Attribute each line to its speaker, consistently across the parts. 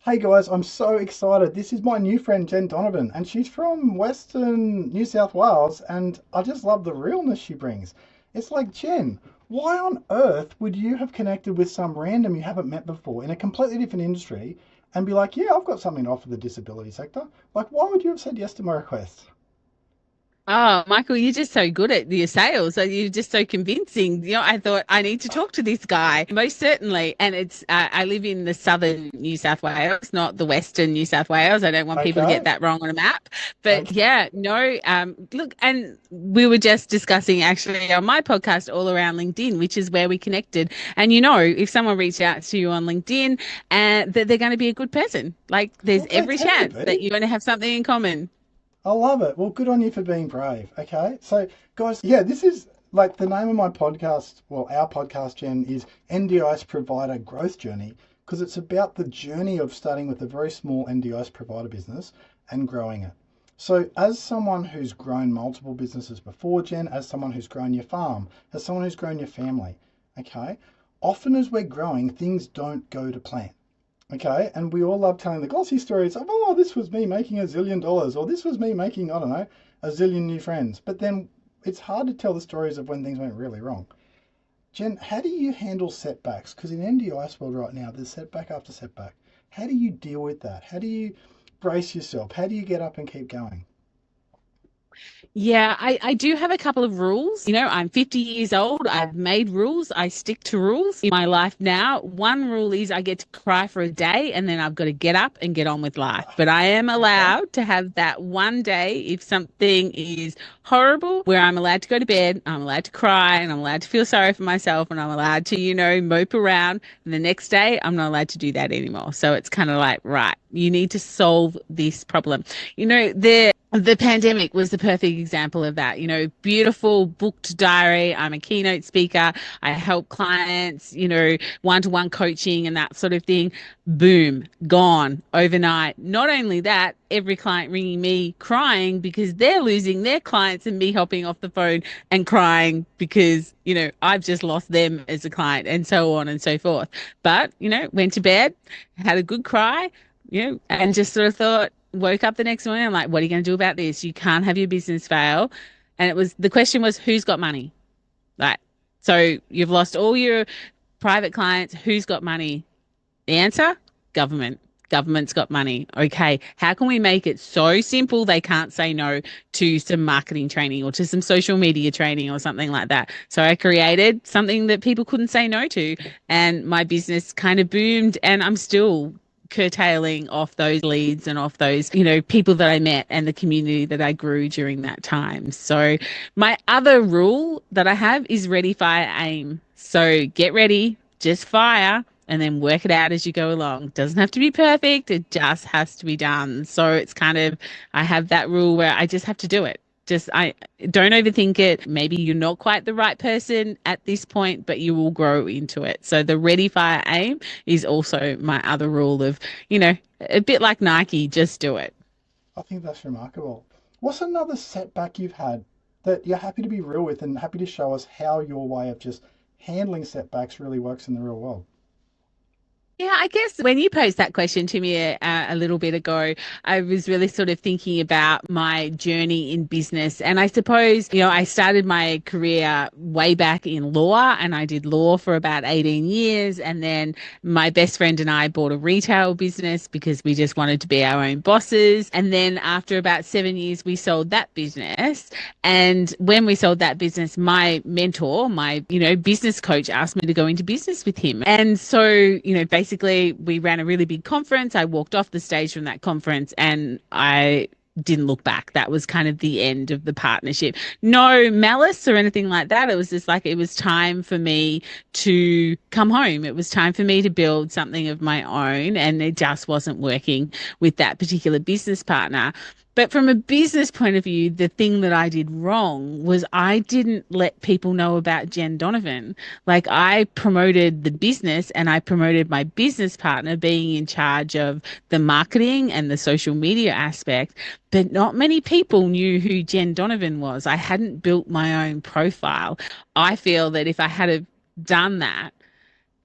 Speaker 1: Hey guys, I'm so excited. This is my new friend Jenn Donovan, and she's from Western New South Wales, and I just love the realness she brings. It's like, Jen, why on earth would you have connected with some random you haven't met before in a completely different industry and be like, yeah, I've got something to offer the disability sector? Like, why would you have said yes to my request?
Speaker 2: Oh, Michael, you're just so good at your sales. So you're just so convincing. I thought I need to talk to this guy. Most certainly. And I live in the southern New South Wales, not the western New South Wales. I don't want people to get
Speaker 1: Okay,
Speaker 2: that wrong on a map. But
Speaker 1: okay.
Speaker 2: yeah, no, look, and we were just discussing actually on my podcast all around LinkedIn, which is where we connected. And if someone reached out to you on LinkedIn and that they're going to be a good person, like there's
Speaker 1: Well, they
Speaker 2: every
Speaker 1: tend to
Speaker 2: chance that
Speaker 1: be.
Speaker 2: you're going to have something in common.
Speaker 1: I love it. Well, good on you for being brave. Okay. So, guys, yeah, this is like the name of my podcast. Well, our podcast, Jen, is NDIS Provider Growth Journey because it's about the journey of starting with a very small NDIS provider business and growing it. So, as someone who's grown multiple businesses before, Jen, as someone who's grown your farm, as someone who's grown your family, okay, often as we're growing, things don't go to plan. Okay, and we all love telling the glossy stories of, oh, this was me making $1 zillion, or this was me making, I don't know, a zillion new friends. But then it's hard to tell the stories of when things went really wrong. Jen, how do you handle setbacks? Because in NDIS world right now, there's setback after setback. How do you deal with that? How do you brace yourself? How do you get up and keep going?
Speaker 2: Yeah, I do have a couple of rules. I'm 50 years old. I've made rules. I stick to rules in my life now. One rule is I get to cry for a day and then I've got to get up and get on with life. But I am
Speaker 1: Okay.
Speaker 2: allowed to have that one day if something is horrible where I'm allowed to go to bed, I'm allowed to cry, and I'm allowed to feel sorry for myself, and I'm allowed to, mope around. And the next day, I'm not allowed to do that anymore. So it's kind of like, right, you need to solve this problem. The pandemic was the perfect example of that. Beautiful booked diary. I'm a keynote speaker. I help clients, one-to-one coaching and that sort of thing. Boom, gone overnight. Not only that, every client ringing me crying because they're losing their clients and me hopping off the phone and crying because, I've just lost them as a client and so on and so forth. But, went to bed, had a good cry, and just sort of thought, woke up the next morning. I'm like, what are you going to do about this? You can't have your business fail. And the question was, who's got money? Right. So you've lost all your private clients. Who's got money? The answer, government. Government's got money. Okay. How can we make it so simple they can't say no to some marketing training or to some social media training or something like that? So I created something that people couldn't say no to, and my business kind of boomed, and I'm still curtailing off those leads and off those, people that I met and the community that I grew during that time. So my other rule that I have is ready, fire, aim. So get ready, just fire, and then work it out as you go along. Doesn't have to be perfect, it just has to be done. So it's kind of, I have that rule where I just have to do it. Just I don't overthink it. Maybe you're not quite the right person at this point, but you will grow into it. So the ready, fire, aim is also my other rule of, a bit like Nike, just do it.
Speaker 1: I think that's remarkable. What's another setback you've had that you're happy to be real with and happy to show us how your way of just handling setbacks really works in the real world?
Speaker 2: Yeah, I guess when you posed that question to me a little bit ago, I was really sort of thinking about my journey in business. And I suppose, I started my career way back in law, and I did law for about 18 years. And then my best friend and I bought a retail business because we just wanted to be our own bosses. And then after about 7 years, we sold that business. And when we sold that business, my mentor, my, business coach asked me to go into business with him. And so, basically we ran a really big conference. I walked off the stage from that conference and I didn't look back. That was kind of the end of the partnership. No malice or anything like that. It was just like it was time for me to come home. It was time for me to build something of my own, and it just wasn't working with that particular business partner. But from a business point of view, the thing that I did wrong was I didn't let people know about Jenn Donovan. Like I promoted the business and I promoted my business partner being in charge of the marketing and the social media aspect, but not many people knew who Jenn Donovan was. I hadn't built my own profile. I feel that if I had have done that,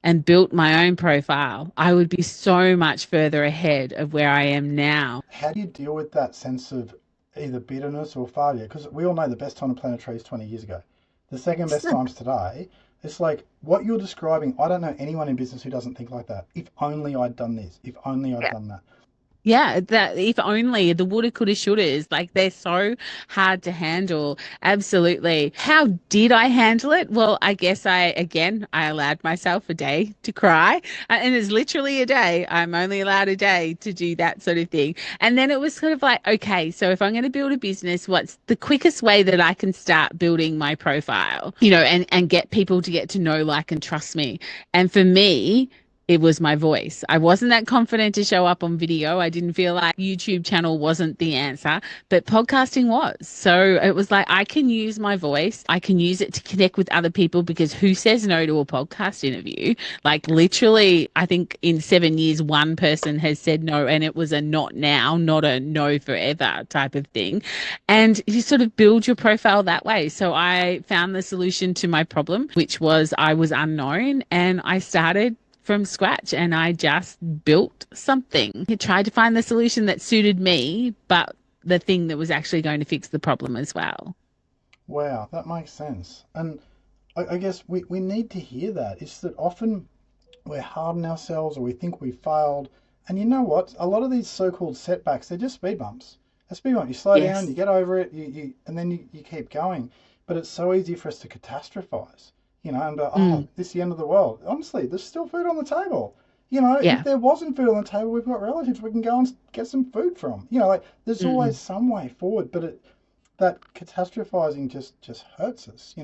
Speaker 2: and built my own profile, I would be so much further ahead of where I am now.
Speaker 1: How do you deal with that sense of either bitterness or failure? Because we all know the best time to plant a tree is 20 years ago. The second best time's today. It's like what you're describing. I don't know anyone in business who doesn't think like that. If only I'd done this. If only I'd done that.
Speaker 2: Yeah, that if only the woulda, coulda, shouldas, like they're so hard to handle. Absolutely. How did I handle it? Well, I guess I allowed myself a day to cry. And it's literally a day. I'm only allowed a day to do that sort of thing. And then it was sort of like, okay, so if I'm going to build a business, what's the quickest way that I can start building my profile, and get people to get to know, like, and trust me? And for me, it was my voice. I wasn't that confident to show up on video. I didn't feel like YouTube channel wasn't the answer, but podcasting was. So it was like, I can use my voice. I can use it to connect with other people, because who says no to a podcast interview? Like, literally, I think in 7 years, one person has said no, and it was a not now, not a no forever type of thing. And you sort of build your profile that way. So I found the solution to my problem, which was I was unknown, and I started from scratch, and I just built something. I tried to find the solution that suited me, but the thing that was actually going to fix the problem as well.
Speaker 1: Wow, that makes sense. And I guess we need to hear that. It's that often we're hard on ourselves, or we think we failed. And you know what? A lot of these so-called setbacks, they're just speed bumps. A speed bump, you slow down,
Speaker 2: Yes.
Speaker 1: you get over it, and then you keep going. But it's so easy for us to catastrophize, and go, oh,
Speaker 2: Mm,
Speaker 1: this is the end of the world. Honestly, there's still food on the table. If
Speaker 2: yeah.
Speaker 1: there wasn't food on the table, we've got relatives we can go and get some food from. Like there's
Speaker 2: Mm,
Speaker 1: always some way forward, but that catastrophizing just hurts us.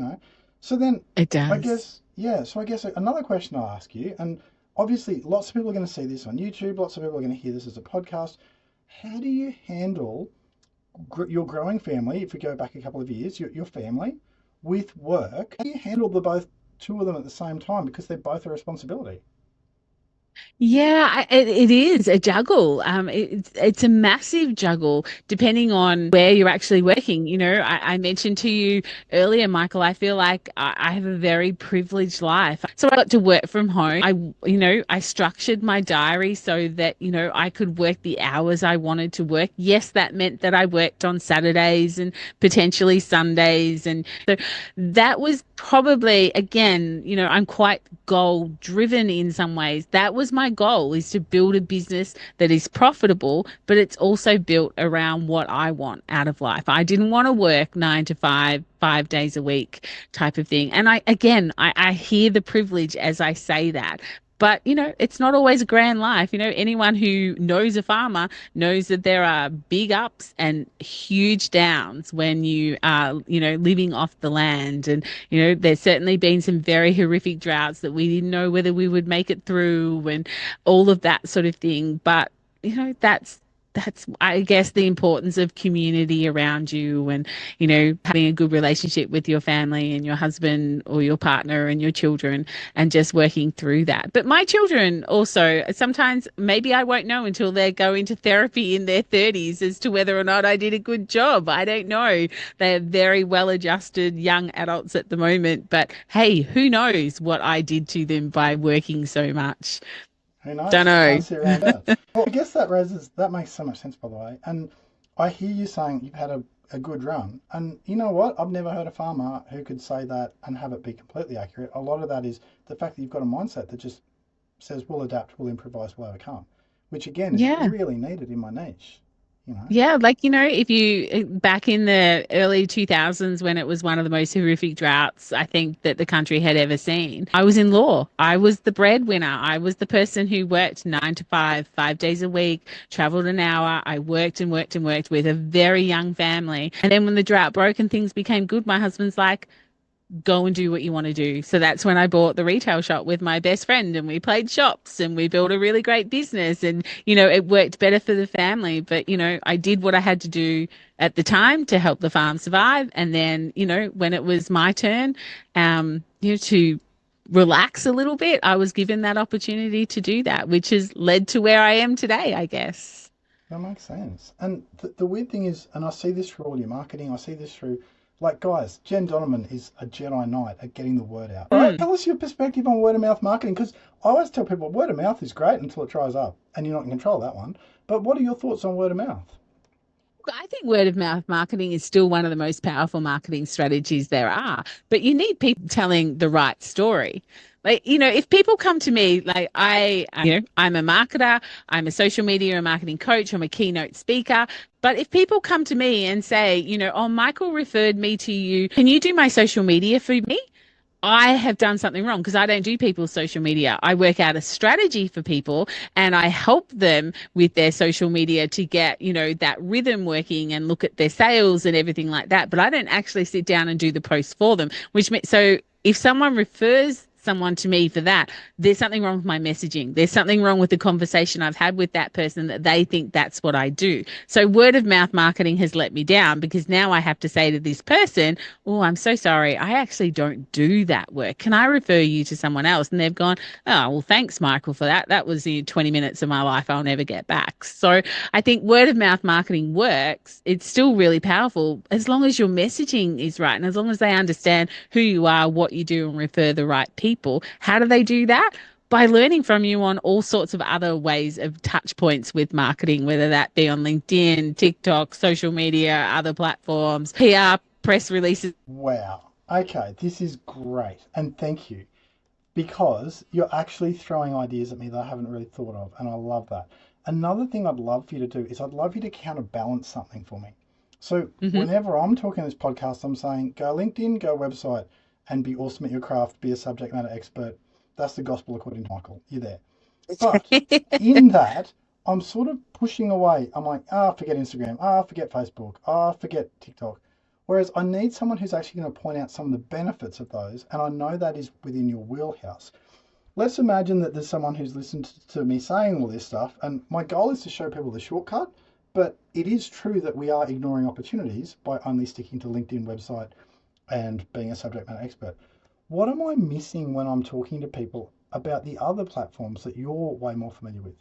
Speaker 1: So then
Speaker 2: it
Speaker 1: I
Speaker 2: does.
Speaker 1: guess, yeah, so I guess another question I'll ask you, and obviously lots of people are going to see this on YouTube, lots of people are going to hear this as a podcast. How do you handle your growing family, if we go back a couple of years, your family with work? How do you handle the both two of them at the same time, because they're both a responsibility?
Speaker 2: Yeah, it is a juggle. It's a massive juggle depending on where you're actually working. I mentioned to you earlier, Michael, I feel like I have a very privileged life. So I got to work from home. I structured my diary so that, I could work the hours I wanted to work. Yes, that meant that I worked on Saturdays and potentially Sundays. And so that was probably, again, I'm quite goal driven in some ways. That was my goal, is to build a business that is profitable, but it's also built around what I want out of life. I didn't want to work 9 to 5, 5 days a week type of thing. And I hear the privilege as I say that. But, it's not always a grand life. Anyone who knows a farmer knows that there are big ups and huge downs when you are, living off the land. And, there's certainly been some very horrific droughts that we didn't know whether we would make it through, and all of that sort of thing. But, that's I guess the importance of community around you, and having a good relationship with your family and your husband or your partner and your children, and just working through that. But my children also, sometimes maybe I won't know until they go into therapy in their 30s as to whether or not I did a good job. I don't know. They're very well adjusted young adults at the moment, but hey, who knows what I did to them by working so much.
Speaker 1: Who
Speaker 2: Don't
Speaker 1: knows?
Speaker 2: know.
Speaker 1: Can't sit around that. Well, I guess that makes so much sense, by the way. And I hear you saying you've had a good run. And you know what? I've never heard a farmer who could say that and have it be completely accurate. A lot of that is the fact that you've got a mindset that just says we'll adapt, we'll improvise, we'll overcome, which again is
Speaker 2: Yeah.
Speaker 1: really needed in my niche.
Speaker 2: Yeah, like, if you back in the early 2000s, when it was one of the most horrific droughts I think that the country had ever seen, I was in law. I was the breadwinner. I was the person who worked 9 to 5, 5 days a week, traveled an hour. I worked and worked and worked with a very young family. And then when the drought broke and things became good, my husband's like, go and do what you want to do. So that's when I bought the retail shop with my best friend, and we played shops and we built a really great business, and it worked better for the family. But I did what I had to do at the time to help the farm survive. And then when it was my turn to relax a little bit, I was given that opportunity to do that, which has led to where I am today, I guess.
Speaker 1: That makes sense. And the weird thing is, and I see this through all your marketing, I see this through Like, guys, Jenn Donovan is a Jedi Knight at getting the word out. All right,
Speaker 2: Mm.
Speaker 1: tell us your perspective on word of mouth marketing, because I always tell people word of mouth is great until it dries up, and you're not in control of that one. But what are your thoughts on word of mouth?
Speaker 2: I think word of mouth marketing is still one of the most powerful marketing strategies there are, but you need people telling the right story. Like, if people come to me, like I'm a marketer, I'm a social media and marketing coach, I'm a keynote speaker. But if people come to me and say, oh, Michael referred me to you, can you do my social media for me? I have done something wrong because I don't do people's social media. I work out a strategy for people and I help them with their social media to get, that rhythm working and look at their sales and everything like that. But I don't actually sit down and do the post for them, so if someone refers someone to me for that, there's something wrong with my messaging. There's something wrong with the conversation I've had with that person that they think that's what I do. So word of mouth marketing has let me down because now I have to say to this person, oh, I'm so sorry. I actually don't do that work. Can I refer you to someone else? And they've gone, oh, well, thanks, Michael, for that. That was 20 minutes of my life I'll never get back. So I think word of mouth marketing works. It's still really powerful as long as your messaging is right and as long as they understand who you are, what you do, and refer the right people. How do they do that? By learning from you on all sorts of other ways of touch points with marketing, whether that be on LinkedIn, TikTok, social media, other platforms, PR, press releases.
Speaker 1: Wow. Okay, this is great. And thank you, because you're actually throwing ideas at me that I haven't really thought of. And I love that. Another thing I'd love for you to do is I'd love you to counterbalance something for me. So
Speaker 2: Mm-hmm.
Speaker 1: whenever I'm talking this podcast, I'm saying go LinkedIn, go website, and be awesome at your craft, be a subject matter expert. That's the gospel according to Michael. You're there. But in that, I'm sort of pushing away. I'm like, forget Instagram. Forget Facebook. Forget TikTok. Whereas I need someone who's actually going to point out some of the benefits of those. And I know that is within your wheelhouse. Let's imagine that there's someone who's listened to me saying all this stuff. And my goal is to show people the shortcut. But it is true that we are ignoring opportunities by only sticking to LinkedIn website and being a subject matter expert. What am I missing when I'm talking to people about the other platforms that you're way more familiar with?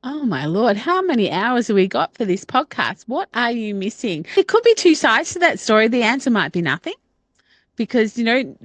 Speaker 2: Oh my Lord, how many hours have we got for this podcast? What are you missing? It could be two sides to that story. The answer might be nothing. Because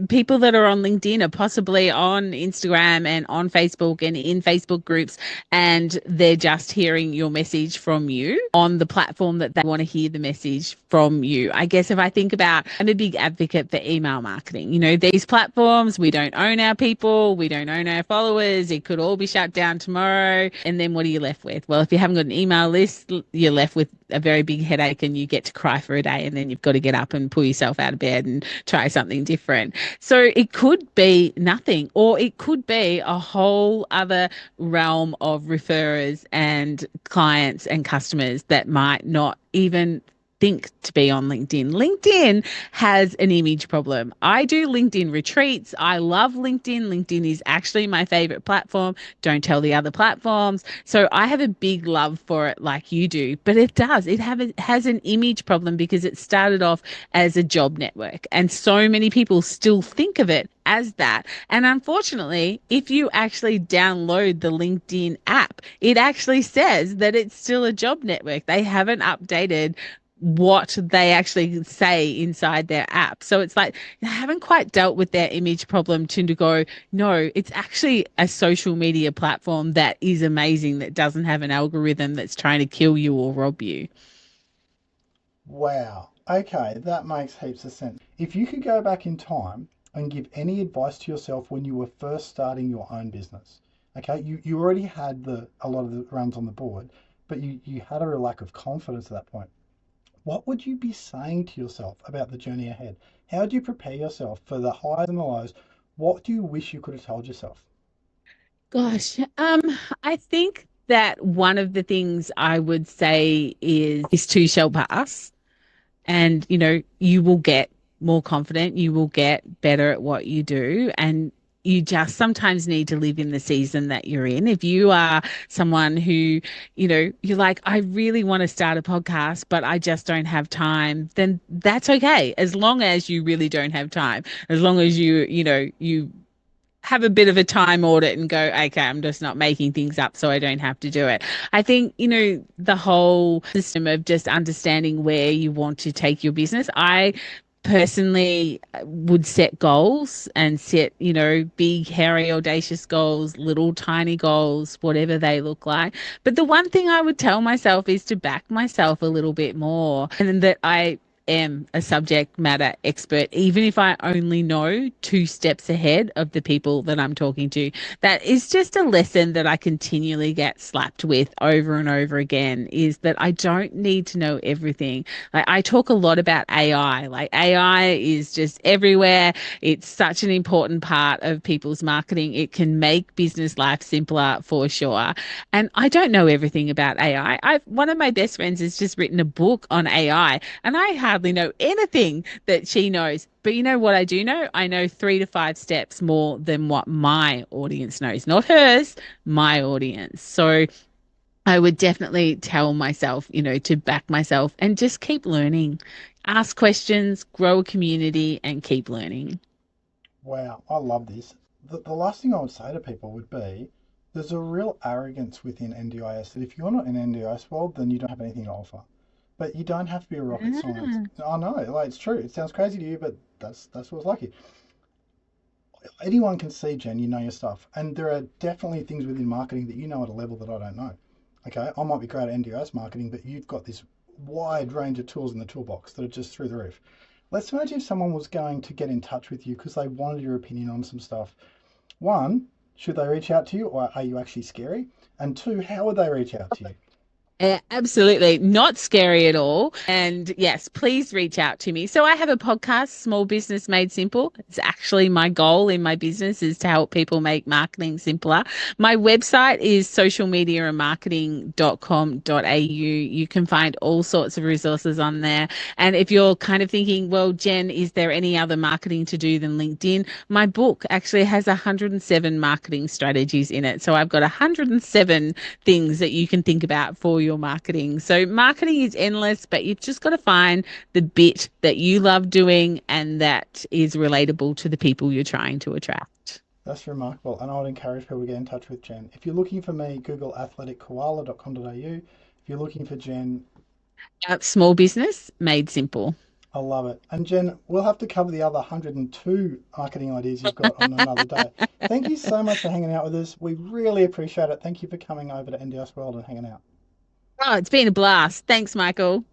Speaker 2: people that are on LinkedIn are possibly on Instagram and on Facebook and in Facebook groups, and they're just hearing your message from you on the platform that they want to hear the message from you. I guess if I think about, I'm a big advocate for email marketing. These platforms, we don't own our people, we don't own our followers. It could all be shut down tomorrow. And then what are you left with? Well, if you haven't got an email list, you're left with a very big headache and you get to cry for a day, and then you've got to get up and pull yourself out of bed and try something different. So it could be nothing, or it could be a whole other realm of referrers and clients and customers that might not even think to be on LinkedIn. LinkedIn has an image problem. I do LinkedIn retreats. I love LinkedIn. LinkedIn is actually my favorite platform. Don't tell the other platforms. So I have a big love for it like you do, but it does. It has an image problem because it started off as a job network, and so many people still think of it as that. And unfortunately, if you actually download the LinkedIn app, it actually says that it's still a job network. They haven't updated what they actually say inside their app. So it's like they haven't quite dealt with their image problem to go, no, it's actually a social media platform that is amazing, that doesn't have an algorithm that's trying to kill you or rob you.
Speaker 1: Wow. Okay, that makes heaps of sense. If you could go back in time and give any advice to yourself when you were first starting your own business, okay, you already had a lot of the runs on the board, but you had a real lack of confidence at that point. What would you be saying to yourself about the journey ahead? How do you prepare yourself for the highs and the lows? What do you wish you could have told yourself?
Speaker 2: Gosh, I think that one of the things I would say is this too shall pass. And you will get more confident, you will get better at what you do, and you just sometimes need to live in the season that you're in. If you are someone who, you're like, I really want to start a podcast but I just don't have time, then that's okay, as long as you really don't have time, as long as you have a bit of a time audit and go, okay, I'm just not making things up so I don't have to do it. I think, the whole system of just understanding where you want to take your business. I personally would set goals and set, big, hairy, audacious goals, little, tiny goals, whatever they look like. But the one thing I would tell myself is to back myself a little bit more and that I am a subject matter expert, even if I only know 2 steps ahead of the people that I'm talking to. That is just a lesson that I continually get slapped with over and over again is that I don't need to know everything. Like I talk a lot about AI. Like AI is just everywhere. It's such an important part of people's marketing. It can make business life simpler for sure. And I don't know everything about AI. One of my best friends has just written a book on AI, and I hardly know anything that she knows. But you know what I do know? I know 3 to 5 steps more than what my audience knows, not hers, my audience. So I would definitely tell myself, to back myself and just keep learning, ask questions, grow a community, and keep learning.
Speaker 1: Wow, I love this. The last thing I would say to people would be there's a real arrogance within NDIS that if you're not in NDIS world, then you don't have anything to offer. But you don't have to be a rocket science.
Speaker 2: Ah.
Speaker 1: I know, like it's true. It sounds crazy to you, but that's what's like it. Anyone can see, Jen, you know your stuff. And there are definitely things within marketing that you know at a level that I don't know. Okay, I might be great at NDIS marketing, but you've got this wide range of tools in the toolbox that are just through the roof. Let's imagine if someone was going to get in touch with you because they wanted your opinion on some stuff. One, should they reach out to you or are you actually scary? And two, how would they reach out to you?
Speaker 2: Absolutely not scary at all. And yes, please reach out to me. So I have a podcast, Small Business Made Simple. It's actually my goal in my business is to help people make marketing simpler. My website is socialmediaandmarketing.com.au. You can find all sorts of resources on there. And if you're kind of thinking, well, Jen, is there any other marketing to do than LinkedIn? My book actually has 107 marketing strategies in it. So I've got 107 things that you can think about for your marketing. So marketing is endless, but you've just got to find the bit that you love doing and that is relatable to the people you're trying to attract.
Speaker 1: That's remarkable. And I would encourage people to get in touch with Jen. If you're looking for me, Google athletickoala.com.au. If you're looking for Jen,
Speaker 2: Small business made simple.
Speaker 1: I love it. And Jen, we'll have to cover the other 102 marketing ideas you've got on another day. Thank you so much for hanging out with us. We really appreciate it. Thank you for coming over to NDS World and hanging out.
Speaker 2: Oh, it's been a blast. Thanks, Michael.